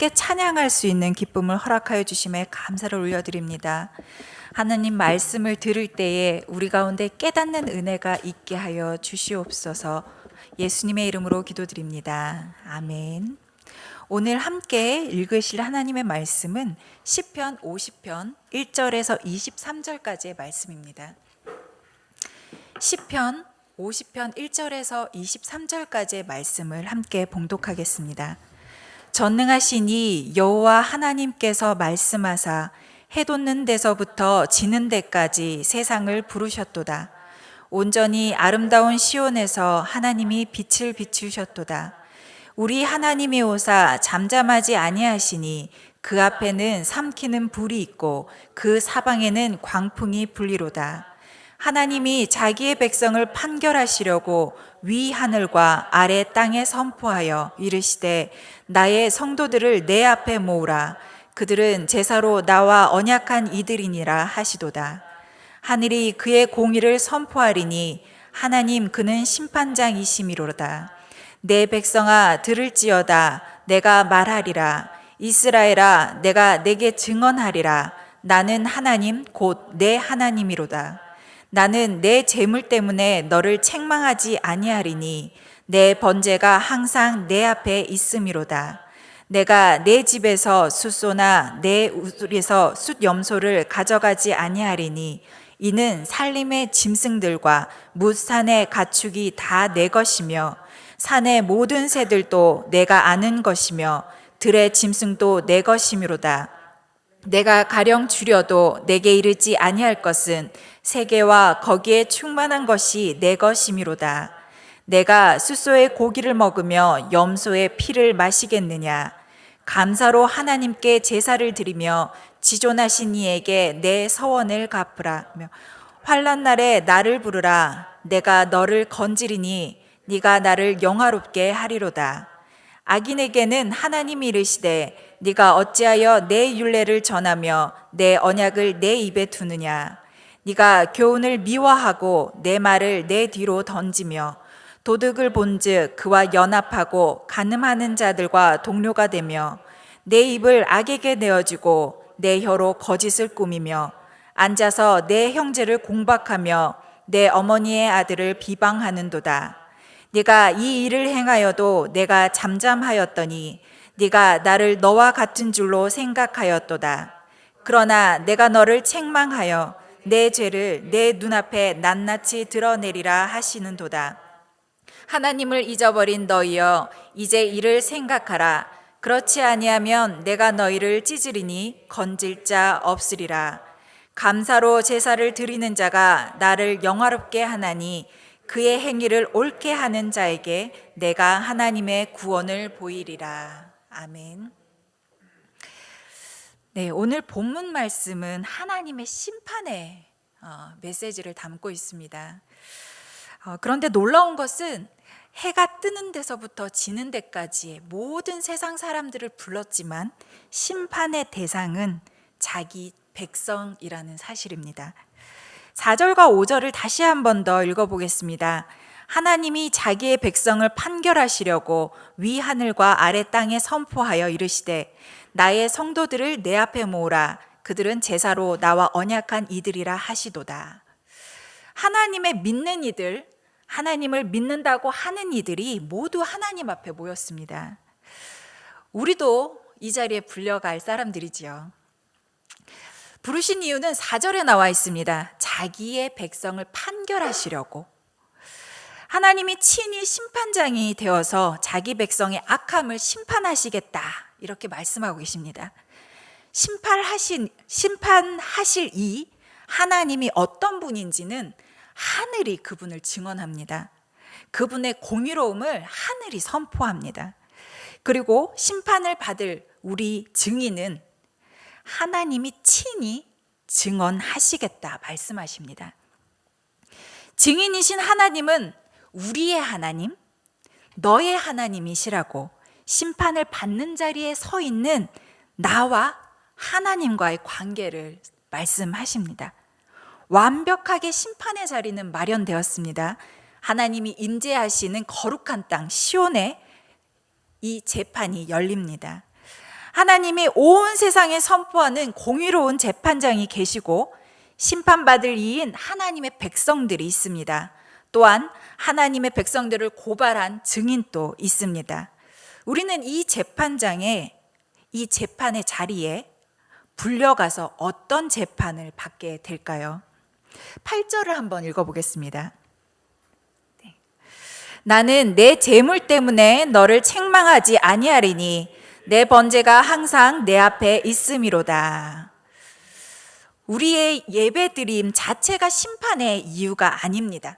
함께 찬양할 수 있는 기쁨을 허락하여 주심에 감사를 올려드립니다. 하나님 말씀을 들을 때에 우리 가운데 깨닫는 은혜가 있게 하여 주시옵소서. 예수님의 이름으로 기도드립니다. 아멘. 오늘 함께 읽으실 하나님의 말씀은 시편 50편 1절에서 23절까지의 말씀입니다. 시편 50편 1절에서 23절까지의 말씀을 함께 봉독하겠습니다. 전능하시니 여호와 하나님께서 말씀하사 해 돋는 데서부터 지는 데까지 세상을 부르셨도다. 온전히 아름다운 시온에서 하나님이 빛을 비추셨도다. 우리 하나님이 오사 잠잠하지 아니하시니 그 앞에는 삼키는 불이 있고 그 사방에는 광풍이 불리로다. 하나님이 자기의 백성을 판결하시려고 위 하늘과 아래 땅에 선포하여 이르시되 나의 성도들을 내 앞에 모으라. 그들은 제사로 나와 언약한 이들이니라 하시도다. 하늘이 그의 공의를 선포하리니 하나님 그는 심판장이심이로다. 내 백성아 들을지어다. 내가 말하리라. 이스라엘아 내가 내게 증언하리라. 나는 하나님 곧 내 하나님이로다. 나는 내 재물 때문에 너를 책망하지 아니하리니 내 번제가 항상 내 앞에 있음이로다. 내가 내 집에서 숫소나 내 우물에서 숫염소를 가져가지 아니하리니 이는 살림의 짐승들과 뭇산의 가축이 다 내 것이며 산의 모든 새들도 내가 아는 것이며 들의 짐승도 내 것이미로다. 내가 가령 줄여도 내게 이르지 아니할 것은 세계와 거기에 충만한 것이 내 것이미로다. 내가 숫소의 고기를 먹으며 염소의 피를 마시겠느냐. 감사로 하나님께 제사를 드리며 지존하신 이에게 내 서원을 갚으라며 환난 날에 나를 부르라. 내가 너를 건지리니 네가 나를 영화롭게 하리로다. 악인에게는 하나님이 이르시되 네가 어찌하여 내 율례를 전하며 내 언약을 내 입에 두느냐. 네가 교훈을 미워하고 내 말을 내 뒤로 던지며 도둑을 본즉 그와 연합하고 간음하는 자들과 동료가 되며 내 입을 악에게 내어주고 내 혀로 거짓을 꾸미며 앉아서 내 형제를 공박하며 내 어머니의 아들을 비방하는도다. 네가 이 일을 행하여도 내가 잠잠하였더니 네가 나를 너와 같은 줄로 생각하였도다. 그러나 내가 너를 책망하여 내 죄를 내 눈앞에 낱낱이 드러내리라 하시는도다. 하나님을 잊어버린 너희여 이제 이를 생각하라. 그렇지 아니하면 내가 너희를 찢으리니 건질 자 없으리라. 감사로 제사를 드리는 자가 나를 영화롭게 하나니 그의 행위를 옳게 하는 자에게 내가 하나님의 구원을 보이리라. 아멘. 네, 오늘 본문 말씀은 하나님의 심판의 메시지를 담고 있습니다. 그런데 놀라운 것은 해가 뜨는 데서부터 지는 데까지 모든 세상 사람들을 불렀지만 심판의 대상은 자기 백성이라는 사실입니다. 4절과 5절을 다시 한 번 더 읽어보겠습니다. 하나님이 자기의 백성을 판결하시려고 위 하늘과 아래 땅에 선포하여 이르시되 나의 성도들을 내 앞에 모으라. 그들은 제사로 나와 언약한 이들이라 하시도다. 하나님의 믿는 이들, 하나님을 믿는다고 하는 이들이 모두 하나님 앞에 모였습니다. 우리도 이 자리에 불려갈 사람들이지요. 부르신 이유는 4절에 나와 있습니다. 자기의 백성을 판결하시려고. 하나님이 친히 심판장이 되어서 자기 백성의 악함을 심판하시겠다 이렇게 말씀하고 계십니다. 심판하실 이 하나님이 어떤 분인지는 하늘이 그분을 증언합니다. 그분의 공의로움을 하늘이 선포합니다. 그리고 심판을 받을 우리 증인은 하나님이 친히 증언하시겠다 말씀하십니다. 증인이신 하나님은 우리의 하나님, 너의 하나님이시라고 심판을 받는 자리에 서 있는 나와 하나님과의 관계를 말씀하십니다. 완벽하게 심판의 자리는 마련되었습니다. 하나님이 임재하시는 거룩한 땅 시온에 이 재판이 열립니다. 하나님이 온 세상에 선포하는 공의로운 재판장이 계시고 심판받을 이인 하나님의 백성들이 있습니다. 또한 하나님의 백성들을 고발한 증인도 있습니다. 우리는 이 재판장에, 이 재판의 자리에 불려가서 어떤 재판을 받게 될까요? 8절을 한번 읽어보겠습니다. 나는 내 재물 때문에 너를 책망하지 아니하리니 내 번제가 항상 내 앞에 있음이로다. 우리의 예배드림 자체가 심판의 이유가 아닙니다.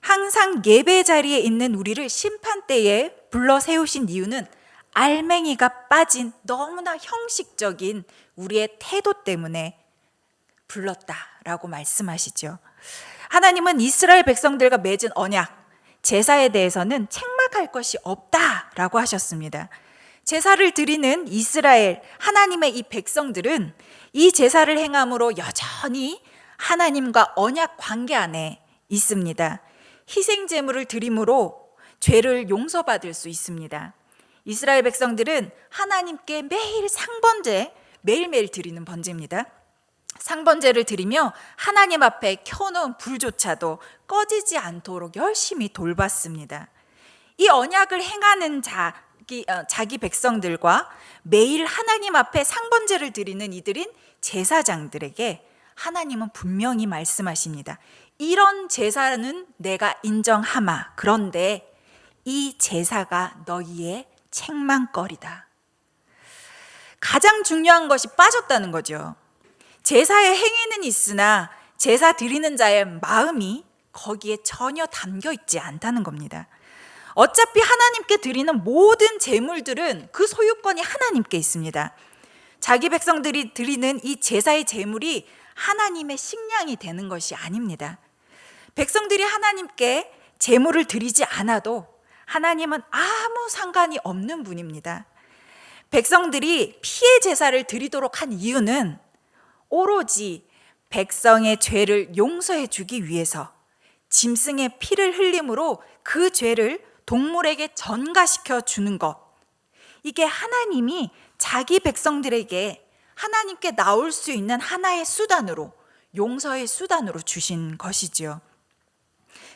항상 예배 자리에 있는 우리를 심판대에 불러 세우신 이유는 알맹이가 빠진 너무나 형식적인 우리의 태도 때문에 불렀다라고 말씀하시죠. 하나님은 이스라엘 백성들과 맺은 언약, 제사에 대해서는 책망할 것이 없다라고 하셨습니다. 제사를 드리는 이스라엘, 하나님의 이 백성들은 이 제사를 행함으로 여전히 하나님과 언약 관계 안에 있습니다. 희생 제물을 드림으로 죄를 용서받을 수 있습니다. 이스라엘 백성들은 하나님께 매일 상번제, 매일매일 드리는 번제입니다. 상번제를 드리며 하나님 앞에 켜놓은 불조차도 꺼지지 않도록 열심히 돌봤습니다. 이 언약을 행하는 자기 백성들과 매일 하나님 앞에 상번제를 드리는 이들인 제사장들에게 하나님은 분명히 말씀하십니다. 이런 제사는 내가 인정하마. 그런데 이 제사가 너희의 책망거리다. 가장 중요한 것이 빠졌다는 거죠. 제사의 행위는 있으나 제사 드리는 자의 마음이 거기에 전혀 담겨 있지 않다는 겁니다. 어차피 하나님께 드리는 모든 제물들은 그 소유권이 하나님께 있습니다. 자기 백성들이 드리는 이 제사의 제물이 하나님의 식량이 되는 것이 아닙니다. 백성들이 하나님께 제물을 드리지 않아도 하나님은 아무 상관이 없는 분입니다. 백성들이 피의 제사를 드리도록 한 이유는 오로지 백성의 죄를 용서해 주기 위해서 짐승의 피를 흘림으로 그 죄를 동물에게 전가시켜 주는 것. 이게 하나님이 자기 백성들에게 하나님께 나올 수 있는 하나의 수단으로, 용서의 수단으로 주신 것이지요.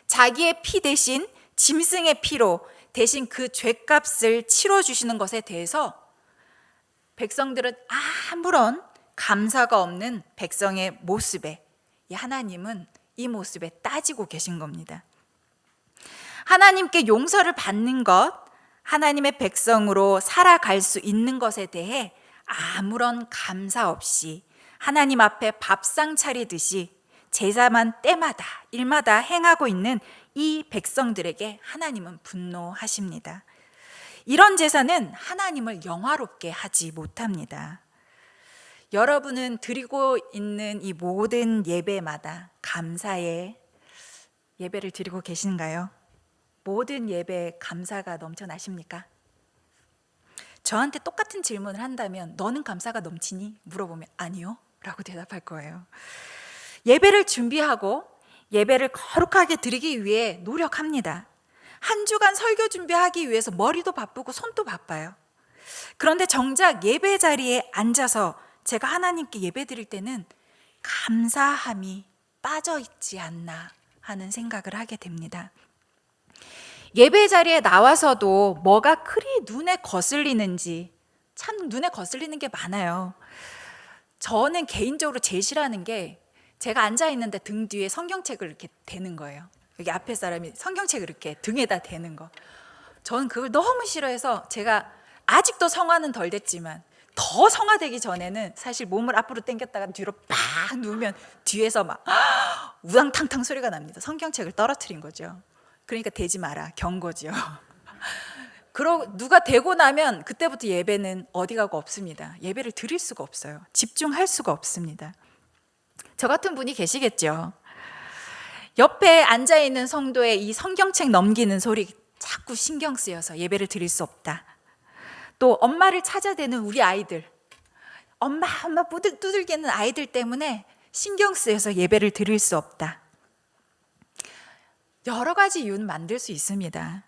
자기의 피 대신 짐승의 피로 대신 그 죄값을 치러주시는 것에 대해서 백성들은 아무런 감사가 없는 백성의 모습에 하나님은 이 모습에 따지고 계신 겁니다. 하나님께 용서를 받는 것, 하나님의 백성으로 살아갈 수 있는 것에 대해 아무런 감사 없이 하나님 앞에 밥상 차리듯이 제사만 때마다 일마다 행하고 있는 이 백성들에게 하나님은 분노하십니다. 이런 제사는 하나님을 영화롭게 하지 못합니다. 여러분은 드리고 있는 이 모든 예배마다 감사의 예배를 드리고 계신가요? 모든 예배에 감사가 넘쳐나십니까? 저한테 똑같은 질문을 한다면 너는 감사가 넘치니? 물어보면 아니요 라고 대답할 거예요. 예배를 준비하고 예배를 거룩하게 드리기 위해 노력합니다. 한 주간 설교 준비하기 위해서 머리도 바쁘고 손도 바빠요. 그런데 정작 예배 자리에 앉아서 제가 하나님께 예배 드릴 때는 감사함이 빠져있지 않나 하는 생각을 하게 됩니다. 예배 자리에 나와서도 뭐가 그리 눈에 거슬리는지, 참 눈에 거슬리는 게 많아요. 저는 개인적으로 제일 싫어하는 게 제가 앉아있는데 등 뒤에 성경책을 이렇게 대는 거예요. 여기 앞에 사람이 성경책을 이렇게 등에다 대는 거. 저는 그걸 너무 싫어해서 제가 아직도 성화는 덜 됐지만 더 성화되기 전에는 사실 몸을 앞으로 당겼다가 뒤로 팍 누우면 뒤에서 막 우당탕탕 소리가 납니다. 성경책을 떨어뜨린 거죠. 그러니까 대지 마라, 경고죠. 그러고 누가 대고 나면 그때부터 예배는 어디 가고 없습니다. 예배를 드릴 수가 없어요. 집중할 수가 없습니다. 저 같은 분이 계시겠죠. 옆에 앉아있는 성도의 이 성경책 넘기는 소리 자꾸 신경 쓰여서 예배를 드릴 수 없다. 또 엄마를 찾아대는 우리 아이들, 엄마 두들기는 아이들 때문에 신경 쓰여서 예배를 드릴 수 없다. 여러 가지 이유는 만들 수 있습니다.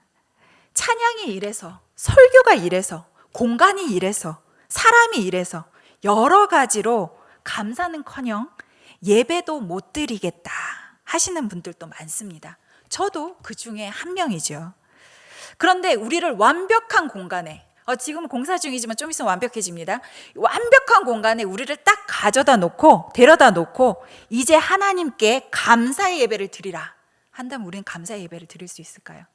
찬양이 이래서, 설교가 이래서, 공간이 이래서, 사람이 이래서 여러 가지로 감사는커녕 예배도 못 드리겠다 하시는 분들도 많습니다. 저도 그 중에 한 명이죠. 그런데 우리를 완벽한 공간에, 지금 공사 중이지만 좀 있으면 완벽해집니다. 완벽한 공간에 우리를 딱 가져다 놓고, 데려다 놓고 이제 하나님께 감사의 예배를 드리라 한다면 우리는 감사의 예배를 드릴 수 있을까요?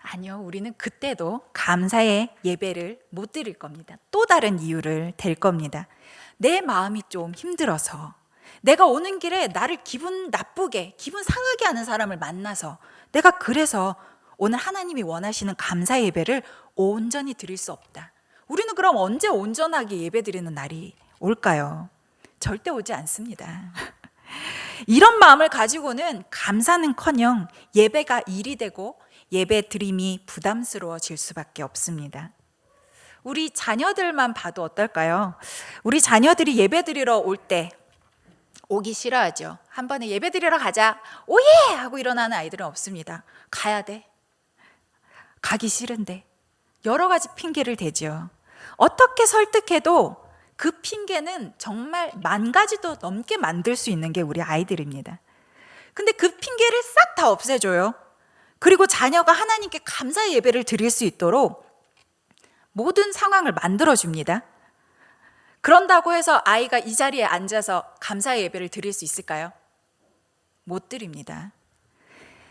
아니요, 우리는 그때도 감사의 예배를 못 드릴 겁니다. 또 다른 이유를 댈 겁니다. 내 마음이 좀 힘들어서, 내가 오는 길에 나를 기분 나쁘게, 기분 상하게 하는 사람을 만나서, 내가 그래서 오늘 하나님이 원하시는 감사 예배를 온전히 드릴 수 없다. 우리는 그럼 언제 온전하게 예배 드리는 날이 올까요? 절대 오지 않습니다. 이런 마음을 가지고는 감사는커녕 예배가 일이 되고 예배 드림이 부담스러워질 수밖에 없습니다. 우리 자녀들만 봐도 어떨까요? 우리 자녀들이 예배 드리러 올 때 오기 싫어하죠. 한 번에 예배 드리러 가자, 오예! 하고 일어나는 아이들은 없습니다. 가야 돼. 가기 싫은데. 여러 가지 핑계를 대죠. 어떻게 설득해도 그 핑계는 정말 10,000가지도 넘게 만들 수 있는 게 우리 아이들입니다. 근데 그 핑계를 싹 다 없애줘요. 그리고 자녀가 하나님께 감사의 예배를 드릴 수 있도록 모든 상황을 만들어줍니다. 그런다고 해서 아이가 이 자리에 앉아서 감사의 예배를 드릴 수 있을까요? 못 드립니다.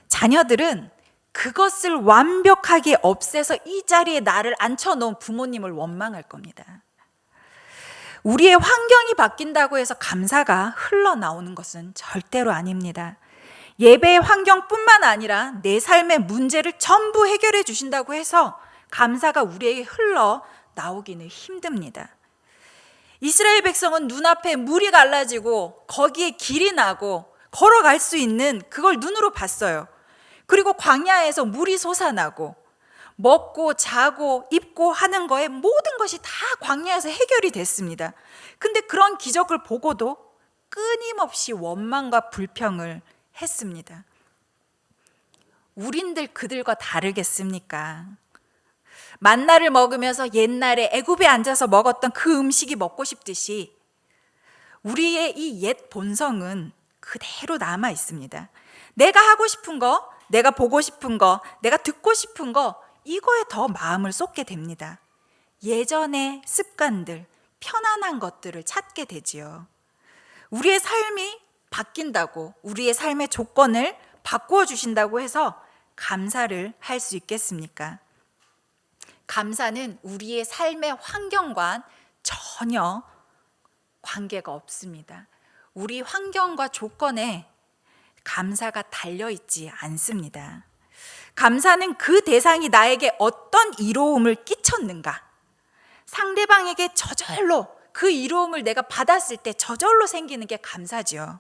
자녀들은 그것을 완벽하게 없애서 이 자리에 나를 앉혀놓은 부모님을 원망할 겁니다. 우리의 환경이 바뀐다고 해서 감사가 흘러나오는 것은 절대로 아닙니다. 예배의 환경뿐만 아니라 내 삶의 문제를 전부 해결해 주신다고 해서 감사가 우리에게 흘러나오기는 힘듭니다. 이스라엘 백성은 눈앞에 물이 갈라지고 거기에 길이 나고 걸어갈 수 있는 그걸 눈으로 봤어요. 그리고 광야에서 물이 솟아나고 먹고 자고 입고 하는 거에 모든 것이 다 광야에서 해결이 됐습니다. 근데 그런 기적을 보고도 끊임없이 원망과 불평을 했습니다. 우린들 그들과 다르겠습니까? 만나를 먹으면서 옛날에 애굽에 앉아서 먹었던 그 음식이 먹고 싶듯이 우리의 이 옛 본성은 그대로 남아 있습니다. 내가 하고 싶은 거, 내가 보고 싶은 거, 내가 듣고 싶은 거, 이거에 더 마음을 쏟게 됩니다. 예전의 습관들, 편안한 것들을 찾게 되지요. 우리의 삶이 바뀐다고, 우리의 삶의 조건을 바꾸어 주신다고 해서 감사를 할 수 있겠습니까? 감사는 우리의 삶의 환경과 전혀 관계가 없습니다. 우리 환경과 조건에 감사가 달려있지 않습니다. 감사는 그 대상이 나에게 어떤 이로움을 끼쳤는가, 상대방에게 저절로 그 이로움을 내가 받았을 때 저절로 생기는 게 감사죠.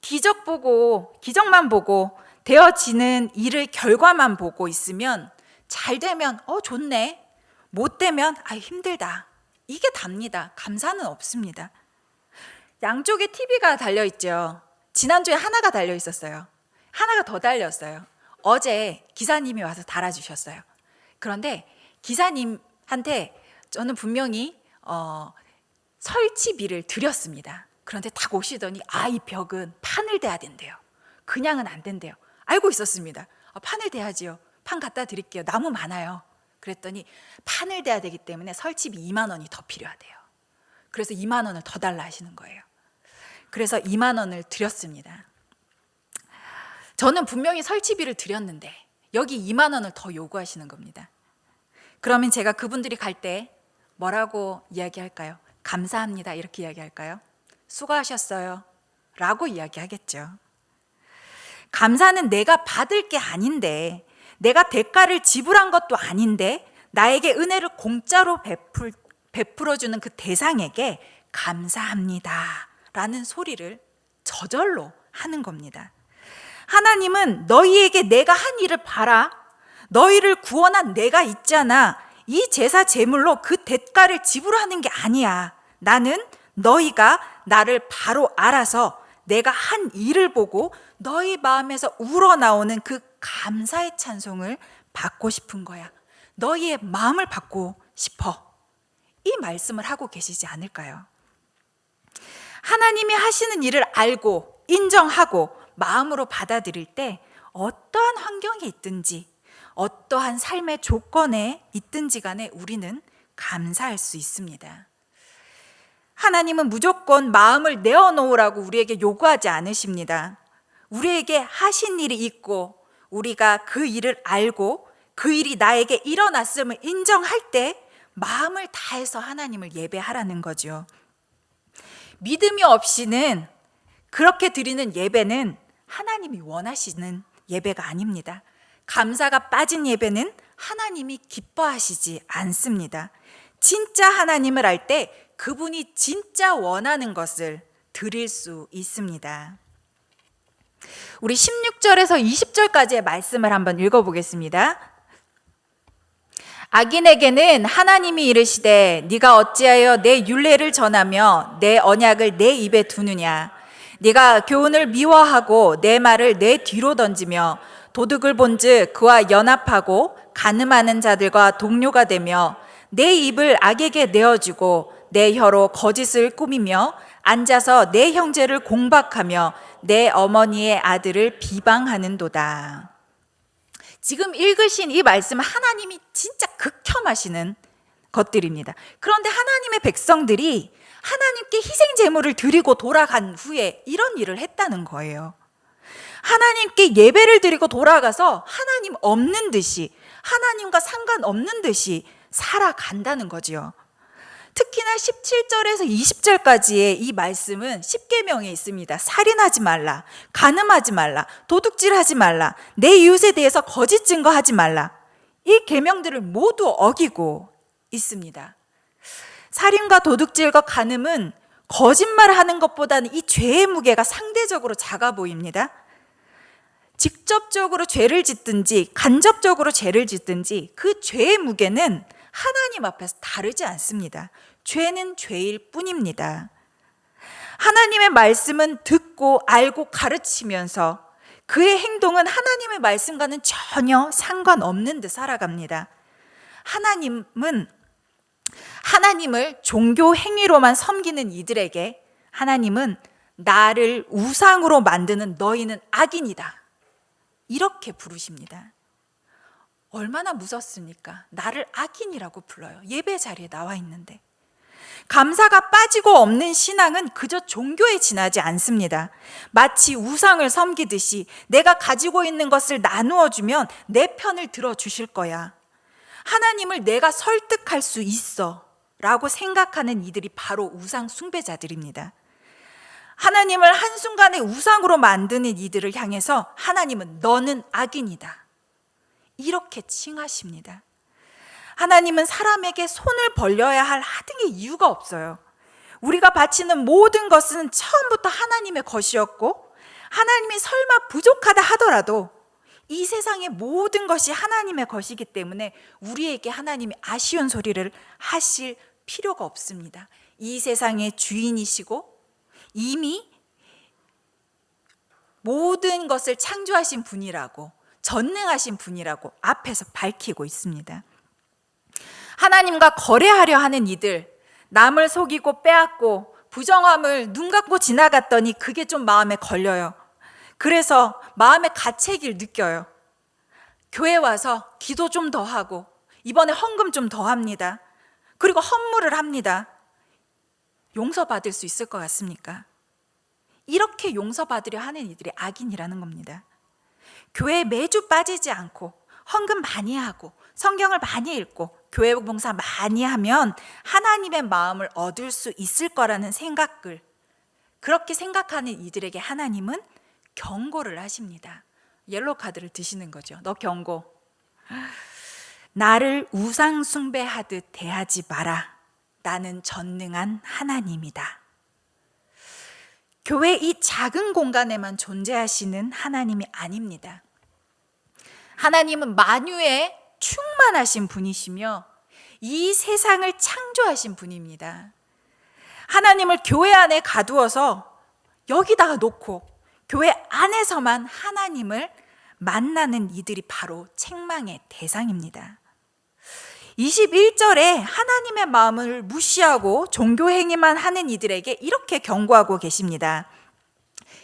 기적만 보고 되어지는 일의 결과만 보고 있으면, 잘 되면 좋네, 못 되면 힘들다, 이게 답니다. 감사는 없습니다. 양쪽에 TV가 달려있죠. 지난주에 하나가 달려있었어요. 하나가 더 달렸어요. 어제 기사님이 와서 달아주셨어요. 그런데 기사님한테 저는 분명히 설치비를 드렸습니다. 그런데 딱 오시더니 이 벽은 판을 대야 된대요. 그냥은 안 된대요. 알고 있었습니다. 판을 대야지요. 판 갖다 드릴게요. 나무 많아요. 그랬더니 판을 대야 되기 때문에 설치비 2만 원이 더 필요하대요. 그래서 2만 원을 더 달라 하시는 거예요. 그래서 2만 원을 드렸습니다. 저는 분명히 설치비를 드렸는데 여기 2만 원을 더 요구하시는 겁니다. 그러면 제가 그분들이 갈 때 뭐라고 이야기할까요? 감사합니다 이렇게 이야기할까요? 수고하셨어요 라고 이야기하겠죠. 감사는 내가 받을 게 아닌데, 내가 대가를 지불한 것도 아닌데 나에게 은혜를 공짜로 베풀어주는 그 대상에게 감사합니다 라는 소리를 저절로 하는 겁니다. 하나님은 너희에게 내가 한 일을 봐라, 너희를 구원한 내가 있잖아, 이 제사 제물로 그 대가를 지불하는 게 아니야. 나는 너희가 나를 바로 알아서 내가 한 일을 보고 너희 마음에서 우러나오는 그 감사의 찬송을 받고 싶은 거야. 너희의 마음을 받고 싶어. 이 말씀을 하고 계시지 않을까요? 하나님이 하시는 일을 알고 인정하고 마음으로 받아들일 때 어떠한 환경에 있든지 어떠한 삶의 조건에 있든지 간에 우리는 감사할 수 있습니다. 하나님은 무조건 마음을 내어놓으라고 우리에게 요구하지 않으십니다. 우리에게 하신 일이 있고 우리가 그 일을 알고 그 일이 나에게 일어났음을 인정할 때 마음을 다해서 하나님을 예배하라는 거죠. 믿음이 없이는 그렇게 드리는 예배는 하나님이 원하시는 예배가 아닙니다. 감사가 빠진 예배는 하나님이 기뻐하시지 않습니다. 진짜 하나님을 알 때 그분이 진짜 원하는 것을 드릴 수 있습니다. 우리 16절에서 20절까지의 말씀을 한번 읽어보겠습니다. 악인에게는 하나님이 이르시되 네가 어찌하여 내 율례를 전하며 내 언약을 내 입에 두느냐. 네가 교훈을 미워하고 내 말을 내 뒤로 던지며 도둑을 본즉 그와 연합하고 간음하는 자들과 동료가 되며 내 입을 악에게 내어주고 내 혀로 거짓을 꾸미며 앉아서 내 형제를 공박하며 내 어머니의 아들을 비방하는도다. 지금 읽으신 이 말씀은 하나님이 진짜 극혐하시는 것들입니다. 그런데 하나님의 백성들이 하나님께 희생 제물을 드리고 돌아간 후에 이런 일을 했다는 거예요. 하나님께 예배를 드리고 돌아가서 하나님 없는 듯이, 하나님과 상관없는 듯이 살아간다는 거지요. 특히나 17절에서 20절까지의 이 말씀은 십계명에 있습니다. 살인하지 말라, 간음하지 말라, 도둑질하지 말라, 내 이웃에 대해서 거짓 증거하지 말라. 이 계명들을 모두 어기고 있습니다. 살인과 도둑질과 간음은 거짓말하는 것보다는 이 죄의 무게가 상대적으로 작아 보입니다. 직접적으로 죄를 짓든지 간접적으로 죄를 짓든지 그 죄의 무게는 하나님 앞에서 다르지 않습니다. 죄는 죄일 뿐입니다. 하나님의 말씀은 듣고 알고 가르치면서 그의 행동은 하나님의 말씀과는 전혀 상관없는 듯 살아갑니다. 하나님을 종교 행위로만 섬기는 이들에게 하나님은 나를 우상으로 만드는 너희는 악인이다, 이렇게 부르십니다. 얼마나 무섭습니까? 나를 악인이라고 불러요. 예배 자리에 나와 있는데. 감사가 빠지고 없는 신앙은 그저 종교에 지나지 않습니다. 마치 우상을 섬기듯이 내가 가지고 있는 것을 나누어 주면 내 편을 들어주실 거야, 하나님을 내가 설득할 수 있어 라고 생각하는 이들이 바로 우상 숭배자들입니다. 하나님을 한순간에 우상으로 만드는 이들을 향해서 하나님은 너는 악인이다, 이렇게 칭하십니다. 하나님은 사람에게 손을 벌려야 할 하등의 이유가 없어요. 우리가 바치는 모든 것은 처음부터 하나님의 것이었고, 하나님이 설마 부족하다 하더라도 이 세상의 모든 것이 하나님의 것이기 때문에 우리에게 하나님이 아쉬운 소리를 하실 필요가 없습니다. 이 세상의 주인이시고 이미 모든 것을 창조하신 분이라고, 전능하신 분이라고 앞에서 밝히고 있습니다. 하나님과 거래하려 하는 이들, 남을 속이고 빼앗고 부정함을 눈 감고 지나갔더니 그게 좀 마음에 걸려요. 그래서 마음의 가책을 느껴요. 교회 와서 기도 좀 더 하고 이번에 헌금 좀 더 합니다. 그리고 헌물을 합니다. 용서받을 수 있을 것 같습니까? 이렇게 용서받으려 하는 이들이 악인이라는 겁니다. 교회에 매주 빠지지 않고 헌금 많이 하고 성경을 많이 읽고 교회 봉사 많이 하면 하나님의 마음을 얻을 수 있을 거라는 생각을, 그렇게 생각하는 이들에게 하나님은 경고를 하십니다. 옐로우 카드를 드시는 거죠. 너 경고. 나를 우상 숭배하듯 대하지 마라. 나는 전능한 하나님이다. 교회 이 작은 공간에만 존재하시는 하나님이 아닙니다. 하나님은 만유에 충만하신 분이시며 이 세상을 창조하신 분입니다. 하나님을 교회 안에 가두어서 여기다가 놓고 교회 안에서만 하나님을 만나는 이들이 바로 책망의 대상입니다. 21절에 하나님의 마음을 무시하고 종교 행위만 하는 이들에게 이렇게 경고하고 계십니다.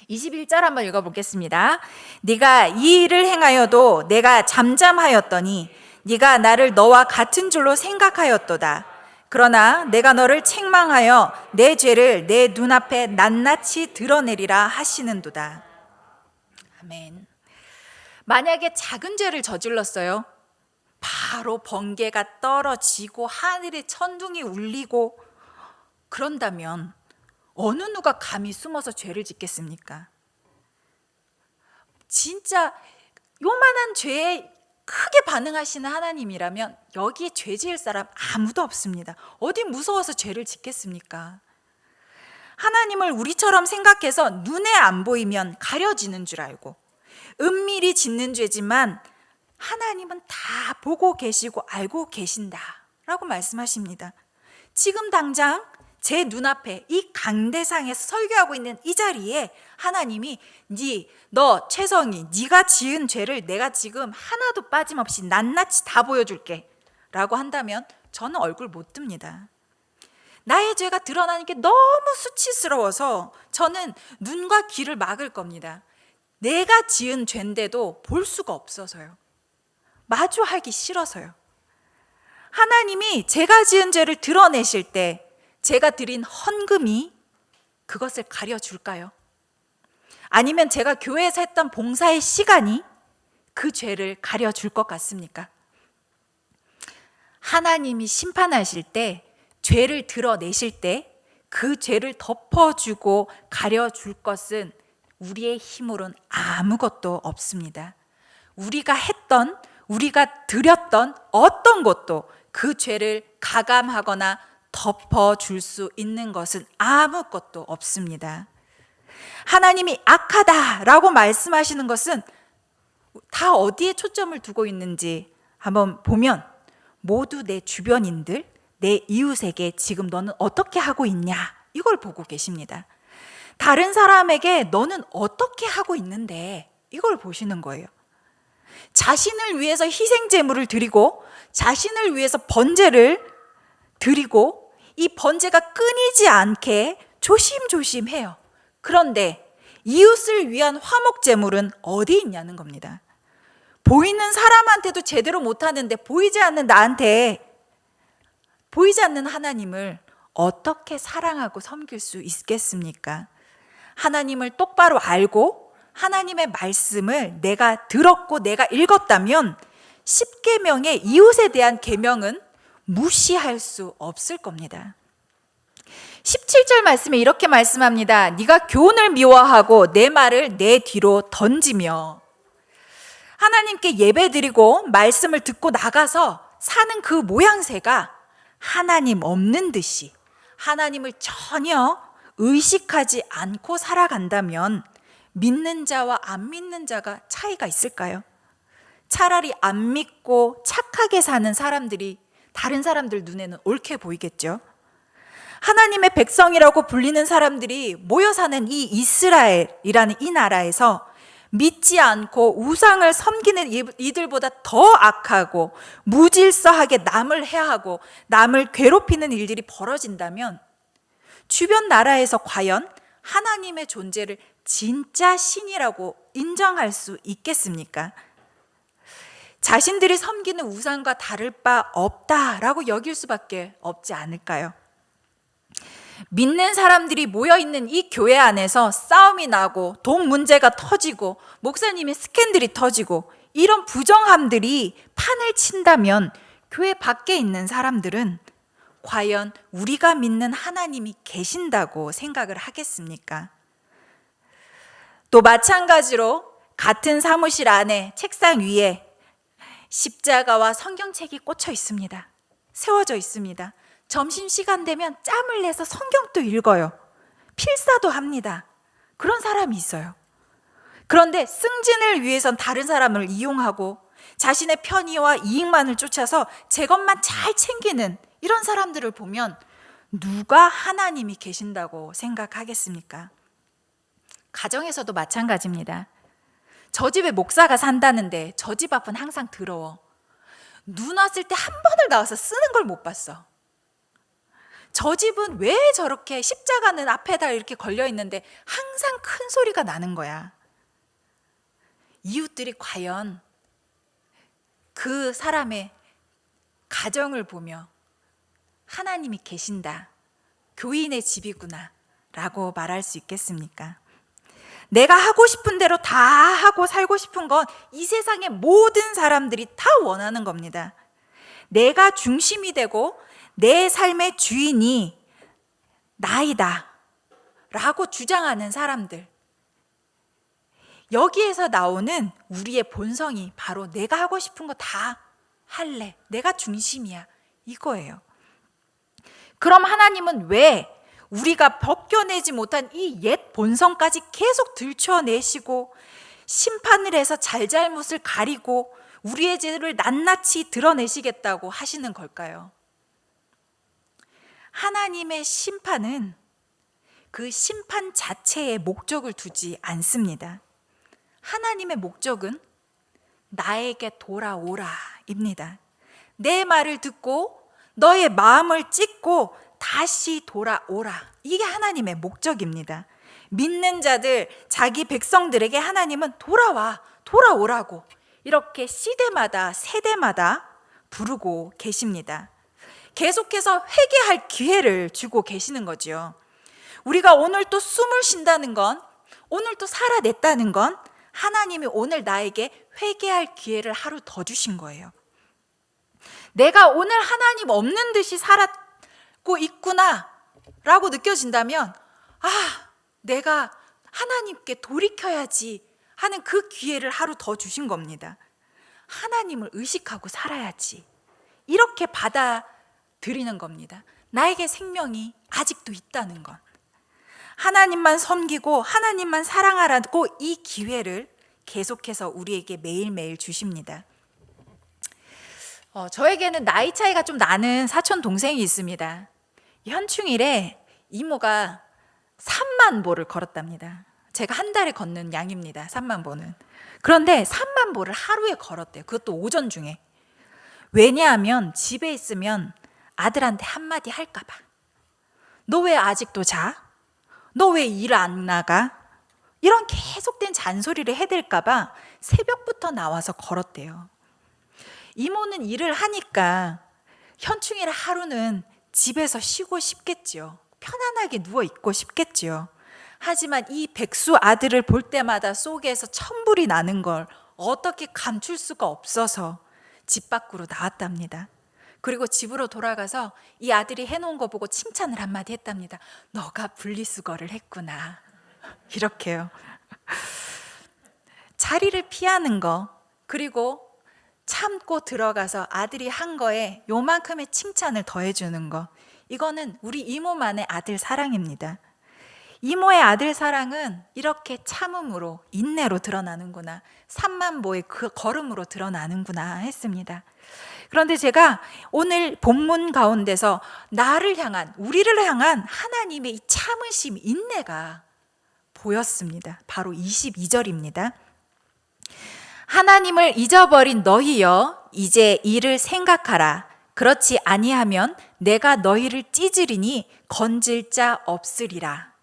21절 한번 읽어보겠습니다. 네가 이 일을 행하여도 내가 잠잠하였더니 네가 나를 너와 같은 줄로 생각하였도다. 그러나 내가 너를 책망하여 내 죄를 내 눈앞에 낱낱이 드러내리라 하시는도다. 아멘. 만약에 작은 죄를 저질렀어요. 바로 번개가 떨어지고 하늘에 천둥이 울리고 그런다면 어느 누가 감히 숨어서 죄를 짓겠습니까? 진짜 요만한 죄에 크게 반응하시는 하나님이라면 여기에 죄 지을 사람 아무도 없습니다. 어디 무서워서 죄를 짓겠습니까? 하나님을 우리처럼 생각해서 눈에 안 보이면 가려지는 줄 알고 은밀히 짓는 죄지만 하나님은 다 보고 계시고 알고 계신다라고 말씀하십니다. 지금 당장 제 눈앞에 이 강대상에서 설교하고 있는 이 자리에 하나님이 너 최성희 네가 지은 죄를 내가 지금 하나도 빠짐없이 낱낱이 다 보여줄게 라고 한다면 저는 얼굴 못 듭니다. 나의 죄가 드러나는 게 너무 수치스러워서 저는 눈과 귀를 막을 겁니다. 내가 지은 죄인데도 볼 수가 없어서요. 마주하기 싫어서요. 하나님이 제가 지은 죄를 드러내실 때 제가 드린 헌금이 그것을 가려줄까요? 아니면 제가 교회에서 했던 봉사의 시간이 그 죄를 가려줄 것 같습니까? 하나님이 심판하실 때, 죄를 드러내실 때 그 죄를 덮어주고 가려줄 것은 우리의 힘으로는 아무것도 없습니다. 우리가 했던, 우리가 드렸던 어떤 것도 그 죄를 가감하거나 덮어줄 수 있는 것은 아무것도 없습니다. 하나님이 악하다라고 말씀하시는 것은 다 어디에 초점을 두고 있는지 한번 보면 모두 내 주변인들, 내 이웃에게 지금 너는 어떻게 하고 있냐 이걸 보고 계십니다. 다른 사람에게 너는 어떻게 하고 있는데 이걸 보시는 거예요. 자신을 위해서 희생 제물을 드리고 자신을 위해서 번제를 드리고 이 번제가 끊이지 않게 조심조심 해요. 그런데 이웃을 위한 화목 제물은 어디 있냐는 겁니다. 보이는 사람한테도 제대로 못하는데 보이지 않는 나한테, 보이지 않는 하나님을 어떻게 사랑하고 섬길 수 있겠습니까? 하나님을 똑바로 알고 하나님의 말씀을 내가 들었고 내가 읽었다면 10계명의 이웃에 대한 계명은 무시할 수 없을 겁니다. 17절 말씀에 이렇게 말씀합니다. 네가 교훈을 미워하고 내 말을 내 뒤로 던지며. 하나님께 예배드리고 말씀을 듣고 나가서 사는 그 모양새가 하나님 없는 듯이 하나님을 전혀 의식하지 않고 살아간다면 믿는 자와 안 믿는 자가 차이가 있을까요? 차라리 안 믿고 착하게 사는 사람들이 다른 사람들 눈에는 옳게 보이겠죠. 하나님의 백성이라고 불리는 사람들이 모여 사는 이 이스라엘이라는 이 나라에서 믿지 않고 우상을 섬기는 이들보다 더 악하고 무질서하게 남을 해하고 남을 괴롭히는 일들이 벌어진다면 주변 나라에서 과연 하나님의 존재를 진짜 신이라고 인정할 수 있겠습니까? 자신들이 섬기는 우상과 다를 바 없다라고 여길 수밖에 없지 않을까요? 믿는 사람들이 모여있는 이 교회 안에서 싸움이 나고 돈 문제가 터지고 목사님의 스캔들이 터지고 이런 부정함들이 판을 친다면 교회 밖에 있는 사람들은 과연 우리가 믿는 하나님이 계신다고 생각을 하겠습니까? 또 마찬가지로 같은 사무실 안에 책상 위에 십자가와 성경책이 꽂혀 있습니다. 세워져 있습니다. 점심시간 되면 짬을 내서 성경도 읽어요. 필사도 합니다. 그런 사람이 있어요. 그런데 승진을 위해선 다른 사람을 이용하고 자신의 편의와 이익만을 쫓아서 제 것만 잘 챙기는 이런 사람들을 보면 누가 하나님이 계신다고 생각하겠습니까? 가정에서도 마찬가지입니다. 저 집에 목사가 산다는데 저 집 앞은 항상 더러워. 눈 왔을 때 한 번을 나와서 쓰는 걸 못 봤어. 저 집은 왜 저렇게 십자가는 앞에다 이렇게 걸려 있는데 항상 큰 소리가 나는 거야. 이웃들이 과연 그 사람의 가정을 보며 하나님이 계신다, 교인의 집이구나 라고 말할 수 있겠습니까? 내가 하고 싶은 대로 다 하고 살고 싶은 건 이 세상의 모든 사람들이 다 원하는 겁니다. 내가 중심이 되고 내 삶의 주인이 나이다 라고 주장하는 사람들, 여기에서 나오는 우리의 본성이 바로 내가 하고 싶은 거 다 할래, 내가 중심이야, 이거예요. 그럼 하나님은 왜 우리가 벗겨내지 못한 이 옛 본성까지 계속 들춰내시고 심판을 해서 잘잘못을 가리고 우리의 죄를 낱낱이 드러내시겠다고 하시는 걸까요? 하나님의 심판은 그 심판 자체에 목적을 두지 않습니다. 하나님의 목적은 나에게 돌아오라입니다. 내 말을 듣고 너의 마음을 찢고 다시 돌아오라. 이게 하나님의 목적입니다. 믿는 자들, 자기 백성들에게 하나님은 돌아오라고 이렇게 시대마다 세대마다 부르고 계십니다. 계속해서 회개할 기회를 주고 계시는 거죠. 우리가 오늘 또 숨을 쉰다는 건, 오늘 또 살아냈다는 건 하나님이 오늘 나에게 회개할 기회를 하루 더 주신 거예요. 내가 오늘 하나님 없는 듯이 살았고 있구나 라고 느껴진다면, 내가 하나님께 돌이켜야지 하는 그 기회를 하루 더 주신 겁니다. 하나님을 의식하고 살아야지, 이렇게 받아들이는 겁니다. 나에게 생명이 아직도 있다는 건, 하나님만 섬기고 하나님만 사랑하라고 이 기회를 계속해서 우리에게 매일매일 주십니다. 저에게는 나이 차이가 좀 나는 사촌 동생이 있습니다. 현충일에 이모가 3만 보를 걸었답니다. 제가 한 달에 걷는 양입니다. 3만 보는. 그런데 3만 보를 하루에 걸었대요. 그것도 오전 중에. 왜냐하면 집에 있으면 아들한테 한마디 할까 봐. 너 왜 아직도 자? 너 왜 일 안 나가? 이런 계속된 잔소리를 해댈까 봐 새벽부터 나와서 걸었대요. 이모는 일을 하니까 현충일 하루는 집에서 쉬고 싶겠지요. 편안하게 누워 있고 싶겠지요. 하지만 이 백수 아들을 볼 때마다 속에서 천불이 나는 걸 어떻게 감출 수가 없어서 집 밖으로 나왔답니다. 그리고 집으로 돌아가서 이 아들이 해놓은 거 보고 칭찬을 한마디 했답니다. 너가 분리수거를 했구나. 이렇게요. 자리를 피하는 거, 그리고 참고 들어가서 아들이 한 거에 요만큼의 칭찬을 더해주는 거, 이거는 우리 이모만의 아들 사랑입니다. 이모의 아들 사랑은 이렇게 참음으로, 인내로 드러나는구나, 3만보의 그 걸음으로 드러나는구나 했습니다. 그런데 제가 오늘 본문 가운데서 나를 향한, 우리를 향한 하나님의 이 참으심, 인내가 보였습니다. 바로 22절입니다. 하나님을 잊어버린 너희여, 이제 이를 생각하라. 그렇지 아니하면 내가 너희를 찢으리니 건질 자 없으리라.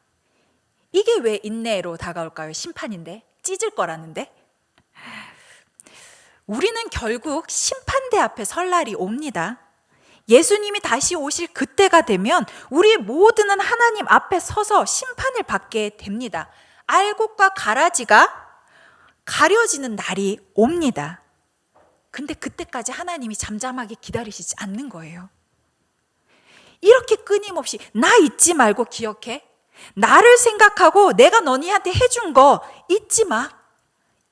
이게 왜 인내로 다가올까요? 심판인데, 찢을 거라는데. 우리는 결국 심판대 앞에 설 날이 옵니다. 예수님이 다시 오실 그때가 되면 우리의 모두는 하나님 앞에 서서 심판을 받게 됩니다. 알곡과 가라지가 가려지는 날이 옵니다. 근데 그때까지 하나님이 잠잠하게 기다리시지 않는 거예요. 이렇게 끊임없이 나 잊지 말고 기억해. 나를 생각하고 내가 너희한테 해준 거 잊지 마.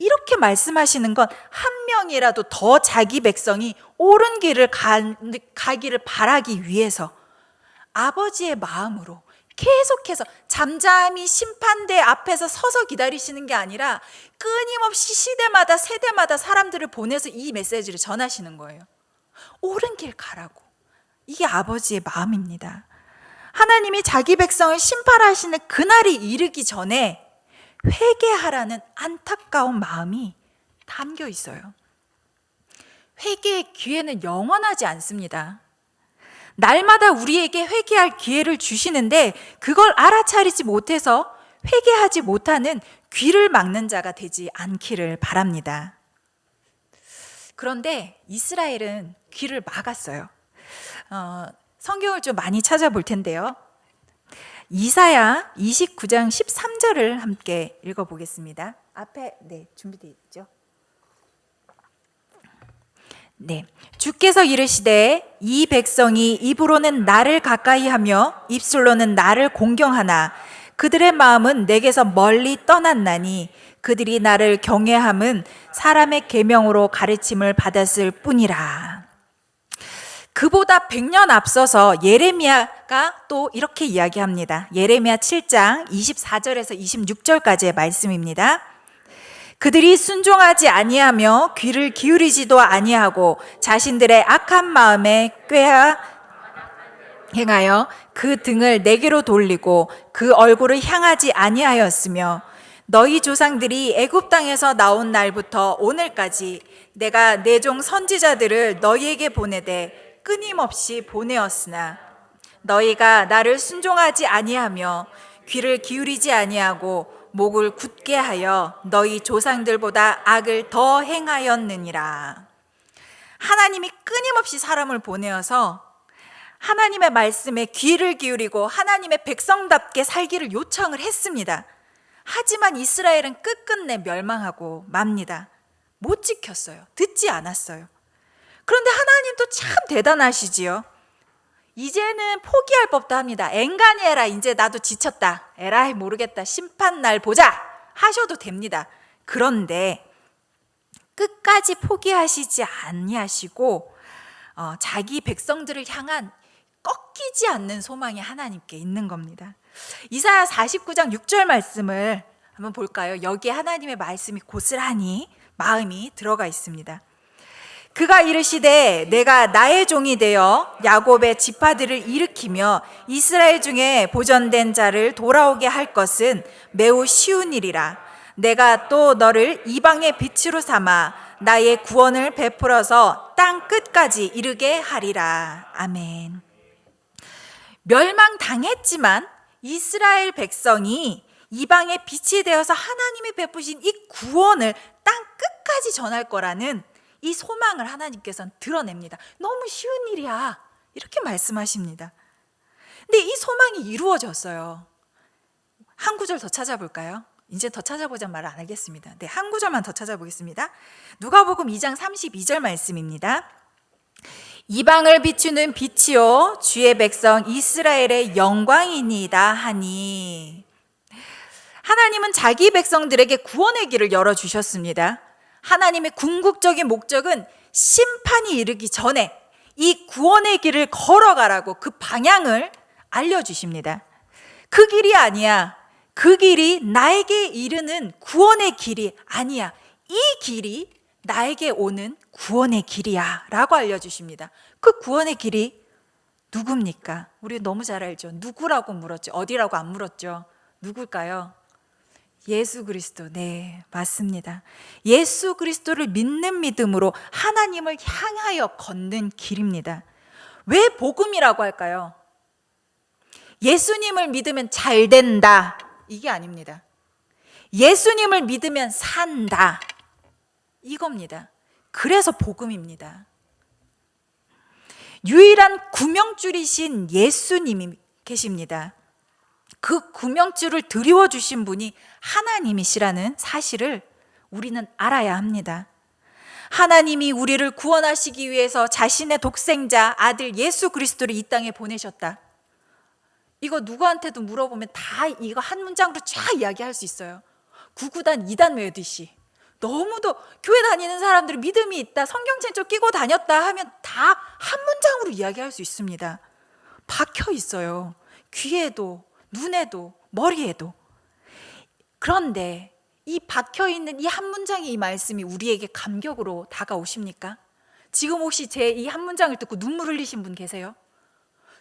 이렇게 말씀하시는 건 한 명이라도 더 자기 백성이 옳은 길을 가기를 바라기 위해서 아버지의 마음으로 계속해서 잠잠히 심판대 앞에서 서서 기다리시는 게 아니라 끊임없이 시대마다 세대마다 사람들을 보내서 이 메시지를 전하시는 거예요. 옳은 길 가라고. 이게 아버지의 마음입니다. 하나님이 자기 백성을 심판하시는 그날이 이르기 전에 회개하라는 안타까운 마음이 담겨 있어요. 회개의 기회는 영원하지 않습니다. 날마다 우리에게 회개할 기회를 주시는데 그걸 알아차리지 못해서 회개하지 못하는 귀를 막는 자가 되지 않기를 바랍니다. 그런데 이스라엘은 귀를 막았어요. 성경을 좀 많이 찾아볼 텐데요. 이사야 29장 13절을 함께 읽어보겠습니다. 앞에 준비되어 있죠? 네, 주께서 이르시되 이 백성이 입으로는 나를 가까이하며 입술로는 나를 공경하나 그들의 마음은 내게서 멀리 떠났나니 그들이 나를 경외함은 사람의 계명으로 가르침을 받았을 뿐이라. 그보다 100년 앞서서 예레미야가 또 이렇게 이야기합니다. 예레미야 7장 24절에서 26절까지의 말씀입니다. 그들이 순종하지 아니하며 귀를 기울이지도 아니하고 자신들의 악한 마음에 꾀하 행하여 그 등을 내게로 돌리고 그 얼굴을 향하지 아니하였으며 너희 조상들이 애굽 땅에서 나온 날부터 오늘까지 내가 내 종 선지자들을 너희에게 보내되 끊임없이 보내었으나 너희가 나를 순종하지 아니하며 귀를 기울이지 아니하고 목을 굳게 하여 너희 조상들보다 악을 더 행하였느니라. 하나님이 끊임없이 사람을 보내어서 하나님의 말씀에 귀를 기울이고 하나님의 백성답게 살기를 요청을 했습니다. 하지만 이스라엘은 끝끝내 멸망하고 맙니다. 못 지켰어요. 듣지 않았어요. 그런데 하나님도 참 대단하시지요. 이제는 포기할 법도 합니다. 앵간히 해라. 이제 나도 지쳤다. 에라이 모르겠다. 심판날 보자 하셔도 됩니다. 그런데 끝까지 포기하시지 아니하시고 자기 백성들을 향한 꺾이지 않는 소망이 하나님께 있는 겁니다. 이사야 49장 6절 말씀을 한번 볼까요? 여기에 하나님의 말씀이 고스란히 마음이 들어가 있습니다. 그가 이르시되 내가 나의 종이 되어 야곱의 지파들을 일으키며 이스라엘 중에 보존된 자를 돌아오게 할 것은 매우 쉬운 일이라. 내가 또 너를 이방의 빛으로 삼아 나의 구원을 베풀어서 땅 끝까지 이르게 하리라. 아멘. 멸망당했지만 이스라엘 백성이 이방의 빛이 되어서 하나님이 베푸신 이 구원을 땅 끝까지 전할 거라는 이 소망을 하나님께서는 드러냅니다. 너무 쉬운 일이야 이렇게 말씀하십니다. 근데 이 소망이 이루어졌어요. 한 구절 더 찾아볼까요? 이제 더 찾아보자 말을 안 하겠습니다. 네, 한 구절만 더 찾아보겠습니다. 누가복음 2장 32절 말씀입니다. 이방을 비추는 빛이요 주의 백성 이스라엘의 영광이니이다 하니. 하나님은 자기 백성들에게 구원의 길을 열어주셨습니다. 하나님의 궁극적인 목적은 심판이 이르기 전에 이 구원의 길을 걸어가라고 그 방향을 알려주십니다. 그 길이 아니야. 그 길이 나에게 이르는 구원의 길이 아니야. 이 길이 나에게 오는 구원의 길이야 라고 알려주십니다. 그 구원의 길이 누굽니까? 우리 너무 잘 알죠. 누구라고 물었죠. 어디라고 안 물었죠. 누굴까요? 예수 그리스도. 네, 맞습니다. 예수 그리스도를 믿는 믿음으로 하나님을 향하여 걷는 길입니다. 왜 복음이라고 할까요? 예수님을 믿으면 잘 된다 이게 아닙니다. 예수님을 믿으면 산다 이겁니다. 그래서 복음입니다. 유일한 구명줄이신 예수님이 계십니다. 그 구명줄을 드리워 주신 분이 하나님이시라는 사실을 우리는 알아야 합니다. 하나님이 우리를 구원하시기 위해서 자신의 독생자 아들 예수 그리스도를 이 땅에 보내셨다. 이거 누구한테도 물어보면 다 이거 한 문장으로 쫙 이야기할 수 있어요. 구구단 2단 외우듯이. 너무도 교회 다니는 사람들이 믿음이 있다, 성경책 좀 끼고 다녔다 하면 다 한 문장으로 이야기할 수 있습니다. 박혀 있어요. 귀에도 눈에도 머리에도. 그런데 이 박혀 있는 이 한 문장의 이 말씀이 우리에게 감격으로 다가오십니까? 지금 혹시 제 이 한 문장을 듣고 눈물 흘리신 분 계세요?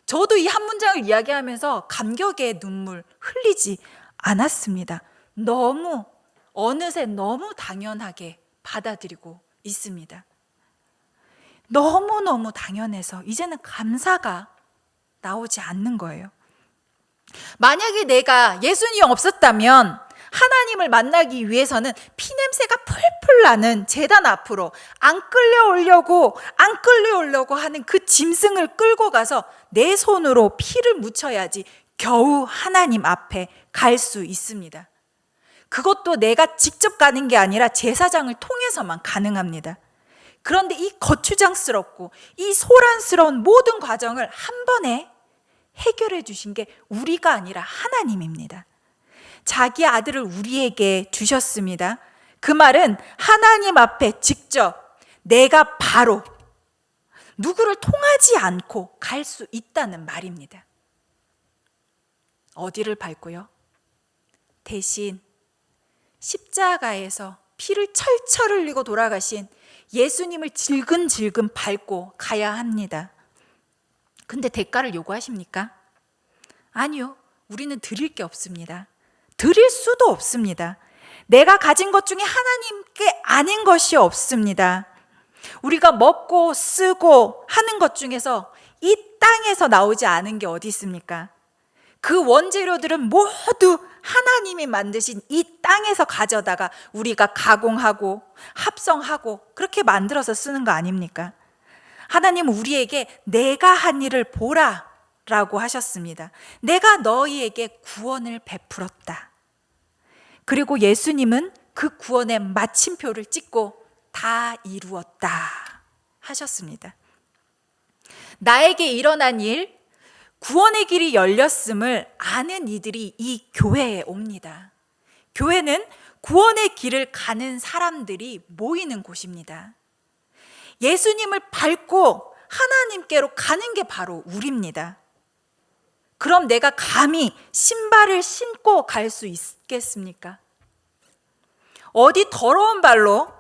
저도 이 한 문장을 이야기하면서 감격의 눈물 흘리지 않았습니다. 어느새 너무 당연하게 받아들이고 있습니다. 너무너무 당연해서 이제는 감사가 나오지 않는 거예요. 만약에 내가 예수님이 없었다면 하나님을 만나기 위해서는 피냄새가 풀풀 나는 제단 앞으로 안 끌려오려고 하는 그 짐승을 끌고 가서 내 손으로 피를 묻혀야지 겨우 하나님 앞에 갈 수 있습니다. 그것도 내가 직접 가는 게 아니라 제사장을 통해서만 가능합니다. 그런데 이 거추장스럽고 이 소란스러운 모든 과정을 한 번에 해결해 주신 게 우리가 아니라 하나님입니다. 자기 아들을 우리에게 주셨습니다. 그 말은 하나님 앞에 직접 내가 바로 누구를 통하지 않고 갈 수 있다는 말입니다. 어디를 밟고요? 대신 십자가에서 피를 철철 흘리고 돌아가신 예수님을 질근질근 밟고 가야 합니다. 근데 대가를 요구하십니까? 아니요. 우리는 드릴 게 없습니다. 드릴 수도 없습니다. 내가 가진 것 중에 하나님께 아닌 것이 없습니다. 우리가 먹고 쓰고 하는 것 중에서 이 땅에서 나오지 않은 게 어디 있습니까? 그 원재료들은 모두 하나님이 만드신 이 땅에서 가져다가 우리가 가공하고 합성하고 그렇게 만들어서 쓰는 거 아닙니까? 하나님은 우리에게 내가 한 일을 보라 라고 하셨습니다. 내가 너희에게 구원을 베풀었다. 그리고 예수님은 그 구원의 마침표를 찍고 다 이루었다 하셨습니다. 나에게 일어난 일, 구원의 길이 열렸음을 아는 이들이 이 교회에 옵니다. 교회는 구원의 길을 가는 사람들이 모이는 곳입니다. 예수님을 밟고 하나님께로 가는 게 바로 우리입니다. 그럼 내가 감히 신발을 신고 갈 수 있겠습니까? 어디 더러운 발로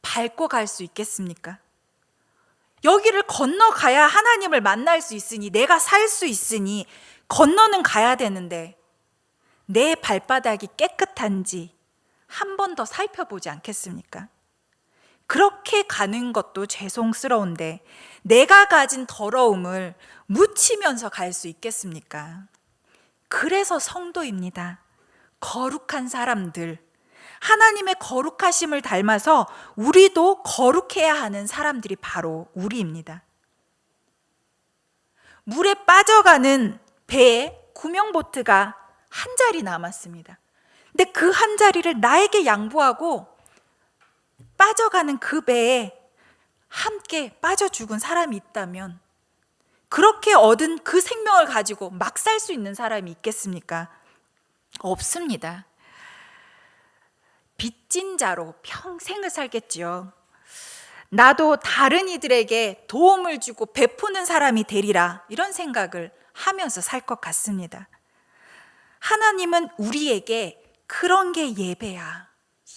밟고 갈 수 있겠습니까? 여기를 건너가야 하나님을 만날 수 있으니, 내가 살 수 있으니 건너는 가야 되는데 내 발바닥이 깨끗한지 한 번 더 살펴보지 않겠습니까? 그렇게 가는 것도 죄송스러운데 내가 가진 더러움을 묻히면서 갈 수 있겠습니까? 그래서 성도입니다. 거룩한 사람들, 하나님의 거룩하심을 닮아서 우리도 거룩해야 하는 사람들이 바로 우리입니다. 물에 빠져가는 배에 구명보트가 한 자리 남았습니다. 근데 그 한 자리를 나에게 양보하고 빠져가는 그 배에 함께 빠져 죽은 사람이 있다면 그렇게 얻은 그 생명을 가지고 막 살 수 있는 사람이 있겠습니까? 없습니다. 빚진 자로 평생을 살겠지요. 나도 다른 이들에게 도움을 주고 베푸는 사람이 되리라, 이런 생각을 하면서 살 것 같습니다. 하나님은 우리에게 그런 게 예배야,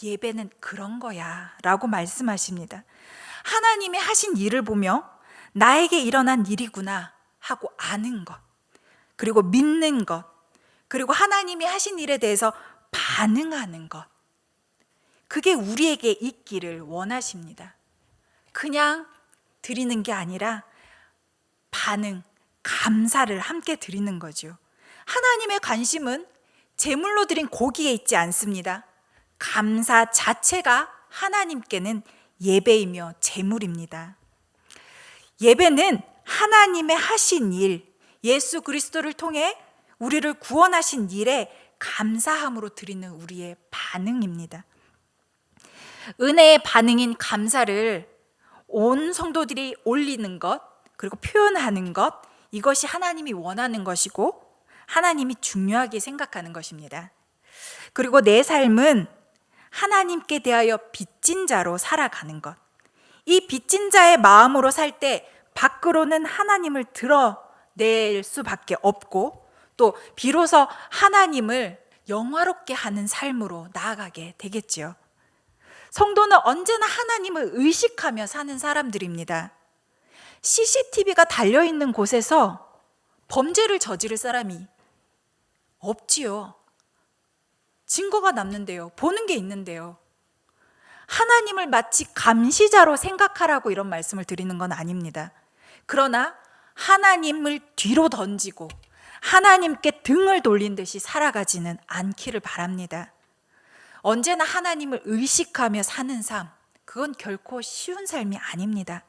예배는 그런 거야 라고 말씀하십니다. 하나님이 하신 일을 보며 나에게 일어난 일이구나 하고 아는 것, 그리고 믿는 것, 그리고 하나님이 하신 일에 대해서 반응하는 것, 그게 우리에게 있기를 원하십니다. 그냥 드리는 게 아니라 반응, 감사를 함께 드리는 거죠. 하나님의 관심은 제물로 드린 고기에 있지 않습니다. 감사 자체가 하나님께는 예배이며 제물입니다. 예배는 하나님의 하신 일, 예수 그리스도를 통해 우리를 구원하신 일에 감사함으로 드리는 우리의 반응입니다. 은혜의 반응인 감사를 온 성도들이 올리는 것, 그리고 표현하는 것, 이것이 하나님이 원하는 것이고 하나님이 중요하게 생각하는 것입니다. 그리고 내 삶은 하나님께 대하여 빚진 자로 살아가는 것, 이 빚진 자의 마음으로 살 때 밖으로는 하나님을 드러낼 수밖에 없고, 또 비로소 하나님을 영화롭게 하는 삶으로 나아가게 되겠지요. 성도는 언제나 하나님을 의식하며 사는 사람들입니다. CCTV가 달려있는 곳에서 범죄를 저지를 사람이 없지요. 증거가 남는데요. 보는 게 있는데요. 하나님을 마치 감시자로 생각하라고 이런 말씀을 드리는 건 아닙니다. 그러나 하나님을 뒤로 던지고 하나님께 등을 돌린 듯이 살아가지는 않기를 바랍니다. 언제나 하나님을 의식하며 사는 삶, 그건 결코 쉬운 삶이 아닙니다.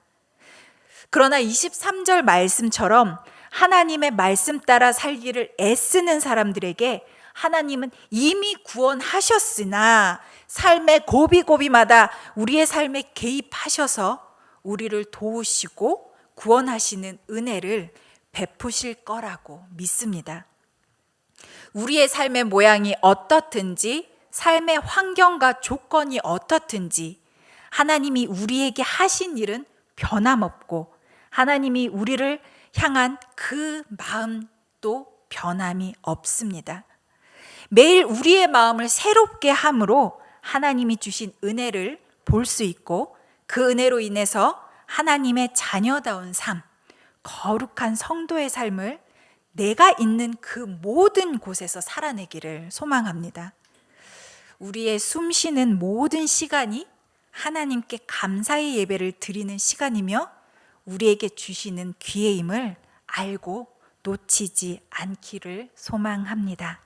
그러나 23절 말씀처럼 하나님의 말씀 따라 살기를 애쓰는 사람들에게 하나님은 이미 구원하셨으나 삶의 고비고비마다 우리의 삶에 개입하셔서 우리를 도우시고 구원하시는 은혜를 베푸실 거라고 믿습니다. 우리의 삶의 모양이 어떻든지, 삶의 환경과 조건이 어떻든지 하나님이 우리에게 하신 일은 변함없고 하나님이 우리를 향한 그 마음도 변함이 없습니다. 매일 우리의 마음을 새롭게 함으로 하나님이 주신 은혜를 볼 수 있고 그 은혜로 인해서 하나님의 자녀다운 삶, 거룩한 성도의 삶을 내가 있는 그 모든 곳에서 살아내기를 소망합니다. 우리의 숨쉬는 모든 시간이 하나님께 감사의 예배를 드리는 시간이며 우리에게 주시는 기회임을 알고 놓치지 않기를 소망합니다.